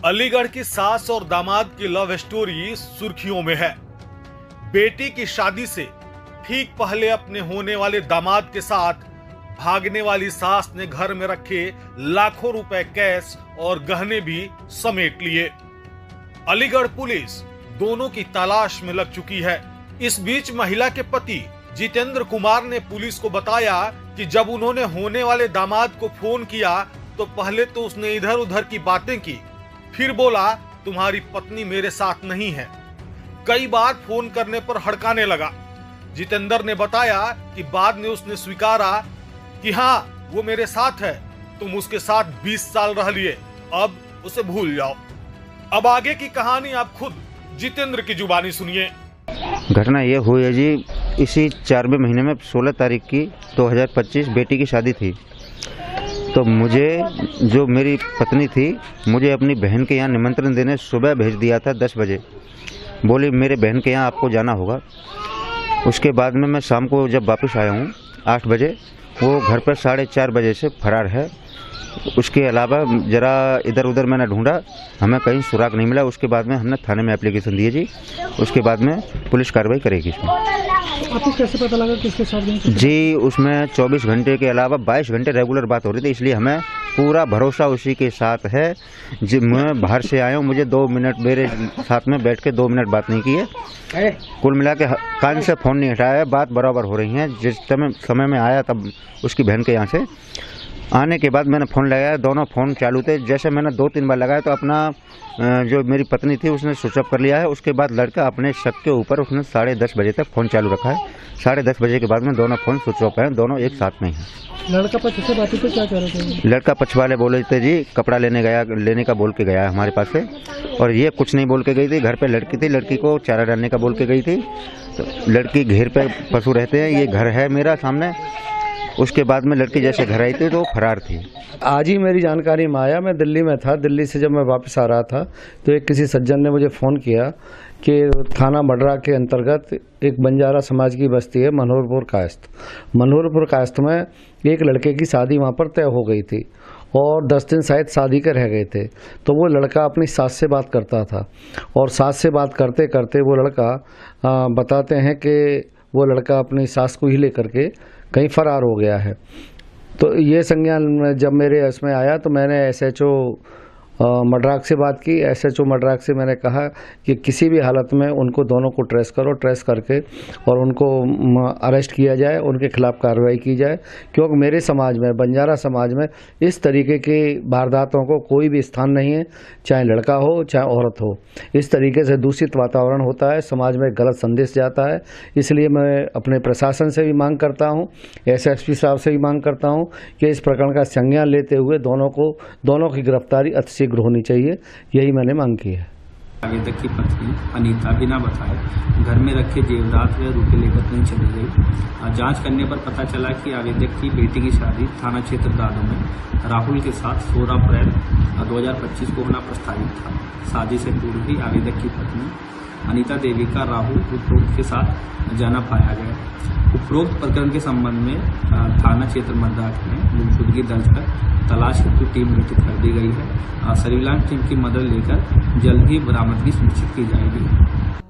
अलीगढ़ की सास और दामाद की लव स्टोरी सुर्खियों में है। बेटी की शादी से ठीक पहले अपने होने वाले दामाद के साथ भागने वाली सास ने घर में रखे लाखों रुपए कैश और गहने भी समेट लिए। अलीगढ़ पुलिस दोनों की तलाश में लग चुकी है। इस बीच महिला के पति जितेंद्र कुमार ने पुलिस को बताया कि जब उन्होंने होने वाले दामाद को फोन किया तो पहले तो उसने इधर उधर की बातें की, फिर बोला तुम्हारी पत्नी मेरे साथ नहीं है। कई बार फोन करने पर हड़काने लगा। जितेंद्र ने बताया कि बाद में उसने स्वीकारा कि हाँ वो मेरे साथ है, तुम उसके साथ 20 साल रह लिए, अब उसे भूल जाओ। अब आगे की कहानी आप खुद जितेंद्र की जुबानी सुनिए। घटना ये हुई है जी, इसी 4वें महीने में 16 तारीख की 2025 बेटी की शादी थी। तो मुझे जो मेरी पत्नी थी, मुझे अपनी बहन के यहाँ निमंत्रण देने सुबह भेज दिया था 10 बजे। बोली मेरे बहन के यहाँ आपको जाना होगा। उसके बाद में मैं शाम को जब वापस आया हूँ 8 बजे, वो घर पर 4:30 बजे से फरार है। उसके अलावा जरा इधर उधर मैंने ढूंढा, हमें कहीं सुराग नहीं मिला। उसके बाद में हमने थाने में एप्लीकेशन दिए जी। उसके बाद में पुलिस कार्रवाई करेगी इसमें। आपको कैसे पता लगा किसके साथ गई? जी उसमें 24 घंटे के अलावा 22 घंटे रेगुलर बात हो रही थी, इसलिए हमें पूरा भरोसा उसी के साथ है। जी मैं बाहर से आया हूँ, मुझे 2 मिनट मेरे साथ में बैठ के 2 मिनट बात नहीं की है। कुल मिला के कान से फ़ोन नहीं हटाया, बात बराबर हो रही है। जिस समय में आया तब उसकी बहन के यहाँ से आने के बाद मैंने फ़ोन लगाया, दोनों फ़ोन चालू थे। जैसे मैंने 2-3 बार लगाया तो अपना जो मेरी पत्नी थी उसने स्विच ऑफ कर लिया है। उसके बाद लड़का अपने शक के ऊपर उसने 10:30 बजे तक फ़ोन चालू रखा है। 10:30 बजे के बाद में दोनों फ़ोन स्विच ऑफ हैं, दोनों एक साथ में हैं। लड़का पक्ष से बातें तो क्या कह रहे थे? लड़का पक्ष वाले बोले थे जी कपड़ा लेने का बोल के गया है हमारे पास से, और ये कुछ नहीं बोल के गई थी। घर पे लड़की थी, लड़की को चारा डालने का बोल के गई थी। तो लड़की घेर पे पशु रहते हैं, ये घर है मेरा सामने। उसके बाद में लड़की जैसे घर आई थी तो फरार थी। आज ही मेरी जानकारी में आया, मैं दिल्ली में था। दिल्ली से जब मैं वापस आ रहा था तो एक किसी सज्जन ने मुझे फ़ोन किया कि थाना मडरा के अंतर्गत एक बंजारा समाज की बस्ती है मनोहरपुर कायस्थ। मनोहरपुर कायस्थ में एक लड़के की शादी वहाँ पर तय हो गई थी और 10 दिन शायद शादी के रह गए थे। तो वो लड़का अपनी सास से बात करता था और सास से बात करते करते वो लड़का बताते हैं कि वो लड़का अपनी सास को ही लेकर के कहीं फरार हो गया है। तो ये संज्ञान जब मेरे इसमें आया तो मैंने SHO मड्राक से बात की। SHO मड्राक से मैंने कहा कि किसी भी हालत में उनको दोनों को ट्रेस करो, ट्रेस करके और उनको अरेस्ट किया जाए, उनके खिलाफ कार्रवाई की जाए। क्योंकि मेरे समाज में, बंजारा समाज में इस तरीके की वारदातों को कोई भी स्थान नहीं है, चाहे लड़का हो चाहे औरत हो। इस तरीके से दूषित वातावरण होता है, समाज में गलत संदेश जाता है। इसलिए मैं अपने प्रशासन से भी मांग करता हूँ, SSP साहब से भी मांग करता हूँ कि इस प्रकरण का संज्ञान लेते हुए दोनों की गिरफ्तारी अतिशीघ्र होनी चाहिए। यही मैंने मांग की है। आवेदक की पत्नी अनीता बिना बताए घर में रखे जेवरात व रुपये लेकर कहीं चली गई। जांच करने पर पता चला कि आवेदक की बेटी की शादी थाना क्षेत्र दादो में राहुल के साथ 16 अप्रैल 2025 को होना प्रस्तावित था। शादी से पूर्व भी आवेदक की पत्नी अनीता देवी का राहुल उपरोक्त के साथ जाना पाया गया। उपरोक्त प्रकरण के संबंध में थाना क्षेत्र मड्राक में गुमशुदगी दर्ज कर तलाश हेतु टीम गठित कर दी गई है। सर्विलांस टीम की मदद लेकर जल्द ही बरामदगी सुनिश्चित की जाएगी।